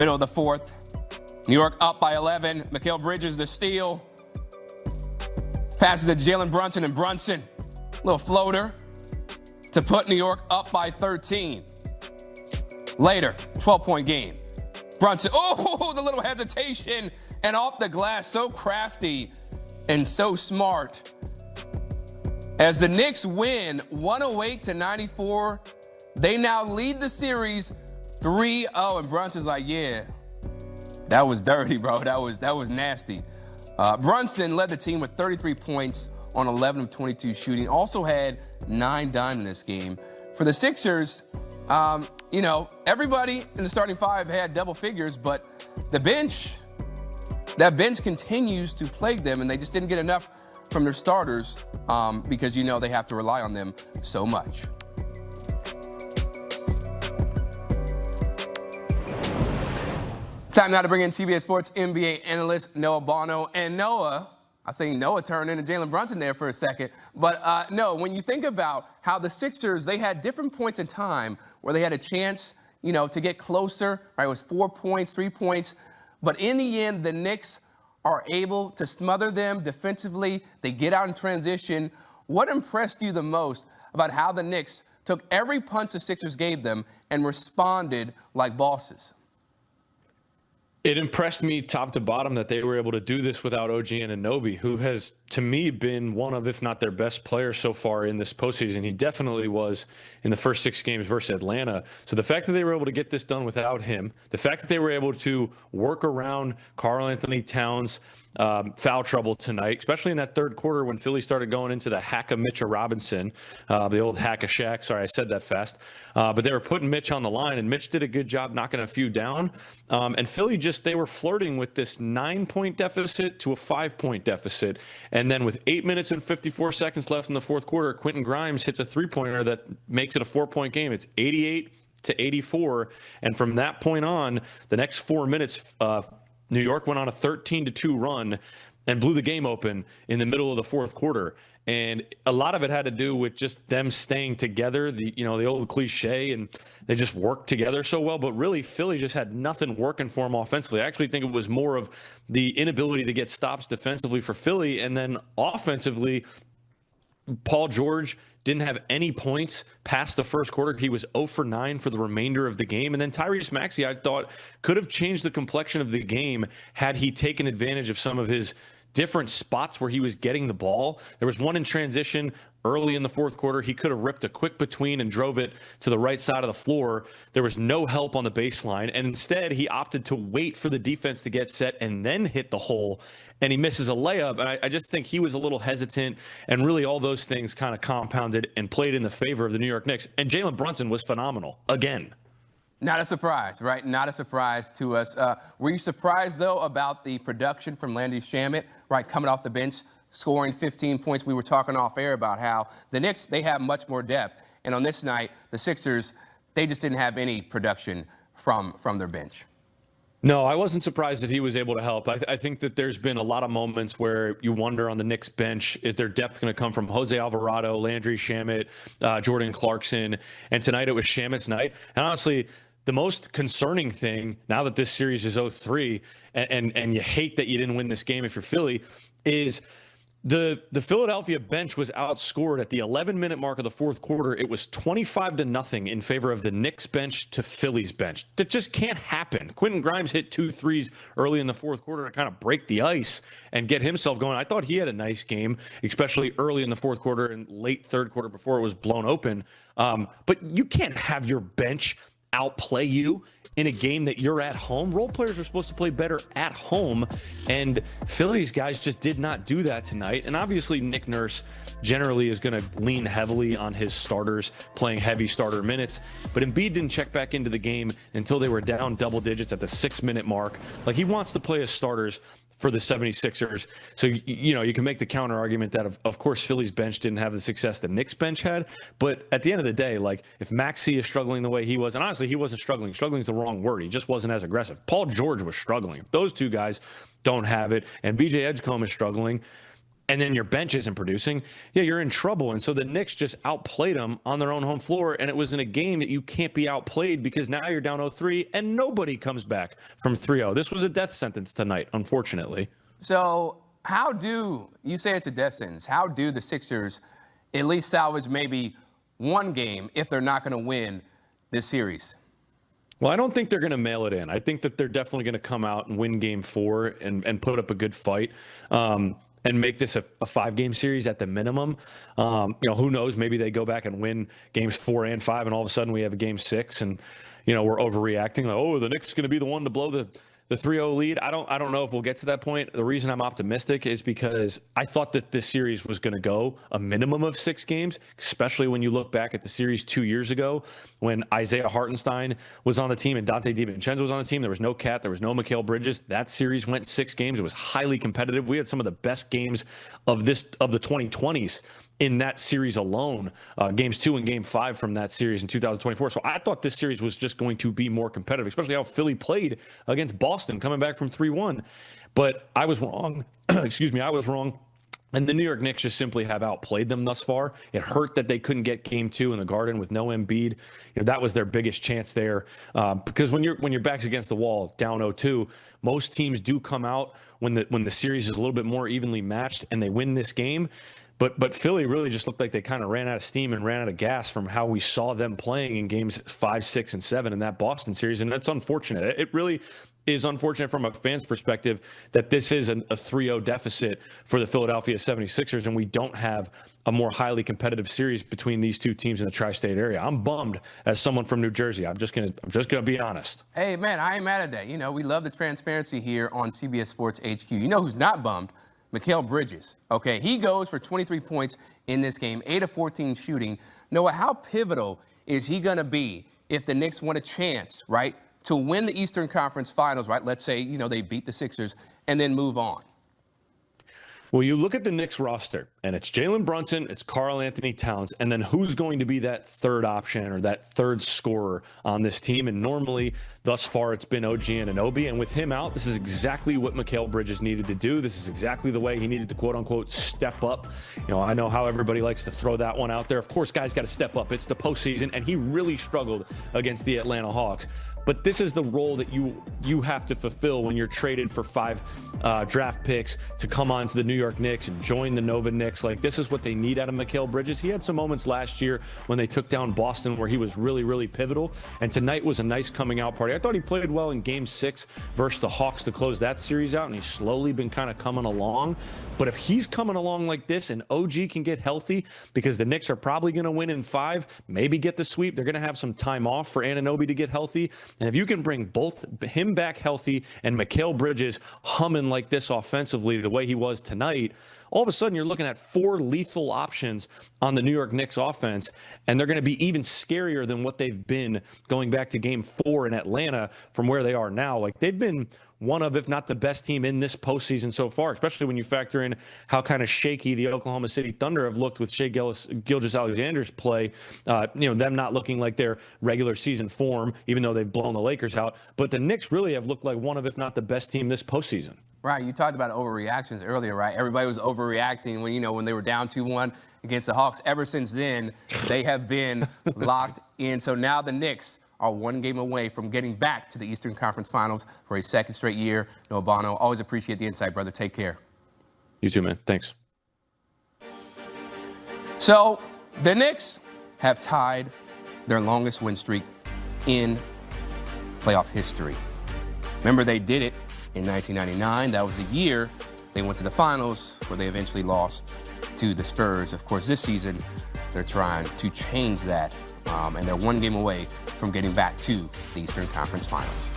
Middle of the fourth. New York up by 11. Mikal Bridges the steal. Passes to Jalen Brunson and Brunson. Little floater to put New York up by 13. Later, 12-point game. Brunson, oh, the little hesitation and off the glass. So crafty and so smart. As the Knicks win 108-94, they now lead the series 3-0. And Brunson's like, yeah, that was dirty, bro. That was nasty. Brunson led the team with 33 points on 11 of 22 shooting. Also had 9 dime in this game. For the Sixers, everybody in the starting five had double figures, but that bench continues to plague them, and they just didn't get enough from their starters because they have to rely on them so much. Time now to bring in CBS Sports NBA analyst Noah Bono. And Noah, I say Noah turned into Jalen Brunson there for a second. But no, when you think about how the Sixers, they had different points in time where they had a chance, to get closer, right? It was 4 points, 3 points. But in the end, the Knicks are able to smother them defensively. They get out in transition. What impressed you the most about how the Knicks took every punch the Sixers gave them and responded like bosses? It impressed me top to bottom that they were able to do this without OG Anunoby, who has, to me, been one of, if not their best players so far in this postseason. He definitely was in the first 6 games versus Atlanta. So the fact that they were able to get this done without him, the fact that they were able to work around Karl-Anthony Towns' foul trouble tonight, especially in that third quarter when Philly started going into the hack of Mitchell Robinson, the old hack of Shaq. Sorry, I said that fast. But they were putting Mitch on the line, and Mitch did a good job knocking a few down. And Philly they were flirting with this 9-point deficit to a 5-point deficit. And then with 8 minutes and 54 seconds left in the fourth quarter, Quentin Grimes hits a 3-pointer that makes it a 4-point game. It's 88-84. And from that point on, the next 4 minutes, New York went on a 13-2 run and blew the game open in the middle of the fourth quarter. And a lot of it had to do with just them staying together, the old cliche, and they just worked together so well. But really, Philly just had nothing working for them offensively. I actually think it was more of the inability to get stops defensively for Philly. And then offensively, Paul George didn't have any points past the first quarter. He was 0 for 9 for the remainder of the game. And then Tyrese Maxey, I thought, could have changed the complexion of the game had he taken advantage of some of his different spots where he was getting the ball. There was one in transition early in the fourth quarter. He could have ripped a quick between and drove it to the right side of the floor. There was no help on the baseline. And instead, he opted to wait for the defense to get set and then hit the hole. And he misses a layup. And I just think he was a little hesitant. And really all those things kind of compounded and played in the favor of the New York Knicks. And Jalen Brunson was phenomenal again. Not a surprise, right? Not a surprise to us. Were you surprised, though, about the production from Landry Shamet, right, coming off the bench, scoring 15 points? We were talking off air about how the Knicks, they have much more depth. And on this night, the Sixers, they just didn't have any production from their bench. No, I wasn't surprised that he was able to help. I think that there's been a lot of moments where you wonder on the Knicks bench, is their depth going to come from Jose Alvarado, Landry Shamet, Jordan Clarkson? And tonight it was Shamet's night. And honestly, the most concerning thing, now that this series is 0-3, and you hate that you didn't win this game if you're Philly, is the Philadelphia bench was outscored at the 11-minute mark of the fourth quarter. It was 25-0 in favor of the Knicks bench to Philly's bench. That just can't happen. Quentin Grimes hit 2 threes early in the fourth quarter to kind of break the ice and get himself going. I thought he had a nice game, especially early in the fourth quarter and late third quarter before it was blown open. But you can't have your bench outplay you in a game that you're at home. Role players are supposed to play better at home, and Philly's guys just did not do that tonight. And obviously Nick Nurse generally is going to lean heavily on his starters playing heavy starter minutes, but Embiid didn't check back into the game until they were down double digits at the 6-minute mark. Like, he wants to play his starters for the 76ers. So, you can make the counter argument that, of course, Philly's bench didn't have the success the Knicks bench had. But at the end of the day, like, if Maxey is struggling the way he was, and honestly, he wasn't struggling. Struggling is the wrong word. He just wasn't as aggressive. Paul George was struggling. If those two guys don't have it, and VJ Edgecombe is struggling, and then your bench isn't producing, yeah, you're in trouble. And so the Knicks just outplayed them on their own home floor, and it was in a game that you can't be outplayed because now you're down 0-3 and nobody comes back from 3-0. This was a death sentence tonight, unfortunately. So how do you say it's a death sentence? How do the Sixers at least salvage maybe one game if they're not going to win this series? Well, I don't think they're going to mail it in. I think that they're definitely going to come out and win game 4 and put up a good fight. And make this a 5-game series at the minimum. Who knows? Maybe they go back and win games 4 and 5, and all of a sudden we have a game 6, and we're overreacting. Like, oh, the Knicks is going to be the one to blow the 3-0 lead. I don't know if we'll get to that point. The reason I'm optimistic is because I thought that this series was going to go a minimum of 6 games, especially when you look back at the series 2 years ago when Isaiah Hartenstein was on the team and Dante DiVincenzo was on the team. There was no Cat. There was no Mikal Bridges. That series went 6 games. It was highly competitive. We had some of the best games of the 2020s in that series alone, games 2 and game 5 from that series in 2024. So I thought this series was just going to be more competitive, especially how Philly played against Boston coming back from 3-1. But I was wrong. Excuse me, I was wrong. And the New York Knicks just simply have outplayed them thus far. It hurt that they couldn't get game 2 in the Garden with no Embiid. That was their biggest chance there. Because when your back's against the wall, down 0-2, most teams do come out when the series is a little bit more evenly matched and they win this game. But Philly really just looked like they kind of ran out of steam and ran out of gas from how we saw them playing in games 5, 6, and 7 in that Boston series. And that's unfortunate. It really is unfortunate from a fan's perspective that this is a 3-0 deficit for the Philadelphia 76ers, and we don't have a more highly competitive series between these two teams in the tri-state area. I'm bummed as someone from New Jersey. I'm just gonna be honest. Hey, man, I ain't mad at that. We love the transparency here on CBS Sports HQ. You know who's not bummed? Mikal Bridges. Okay, he goes for 23 points in this game, 8 of 14 shooting. Noah, how pivotal is he going to be if the Knicks want a chance, right, to win the Eastern Conference Finals, right? Let's say, they beat the Sixers and then move on. Well, you look at the Knicks roster, and it's Jalen Brunson, it's Karl Anthony Towns, and then who's going to be that third option or that third scorer on this team? And normally, thus far, it's been OG Anunoby, and with him out, this is exactly what Mikal Bridges needed to do. This is exactly the way he needed to, quote-unquote, step up. I know how everybody likes to throw that one out there. Of course, guys got to step up. It's the postseason, and he really struggled against the Atlanta Hawks. But this is the role that you have to fulfill when you're traded for 5 draft picks to come on to the New York Knicks and join the Nova Knicks. Like, this is what they need out of Mikal Bridges. He had some moments last year when they took down Boston where he was really, really pivotal. And tonight was a nice coming out party. I thought he played well in Game 6 versus the Hawks to close that series out, and he's slowly been kind of coming along. But if he's coming along like this and OG can get healthy, because the Knicks are probably going to win in 5, maybe get the sweep. They're going to have some time off for Anunoby to get healthy. And if you can bring both him back healthy and Mikal Bridges humming like this offensively the way he was tonight, all of a sudden you're looking at 4 lethal options on the New York Knicks offense, and they're going to be even scarier than what they've been going back to Game 4 in Atlanta from where they are now. Like, they've been one of, if not the best team in this postseason so far, especially when you factor in how kind of shaky the Oklahoma City Thunder have looked with Shai Gilgeous-Alexander's play. Them not looking like their regular season form, even though they've blown the Lakers out. But the Knicks really have looked like one of, if not the best team this postseason. Right, you talked about overreactions earlier, right? Everybody was overreacting when they were down 2-1 against the Hawks. Ever since then, they have been locked in. So now the Knicks are 1 game away from getting back to the Eastern Conference Finals for a 2nd straight year. Noah Bono, always appreciate the insight, brother. Take care. You too, man. Thanks. So the Knicks have tied their longest win streak in playoff history. Remember, they did it in 1999. That was the year they went to the finals, where they eventually lost to the Spurs. Of course, this season, they're trying to change that, and they're 1 game away from getting back to the Eastern Conference Finals.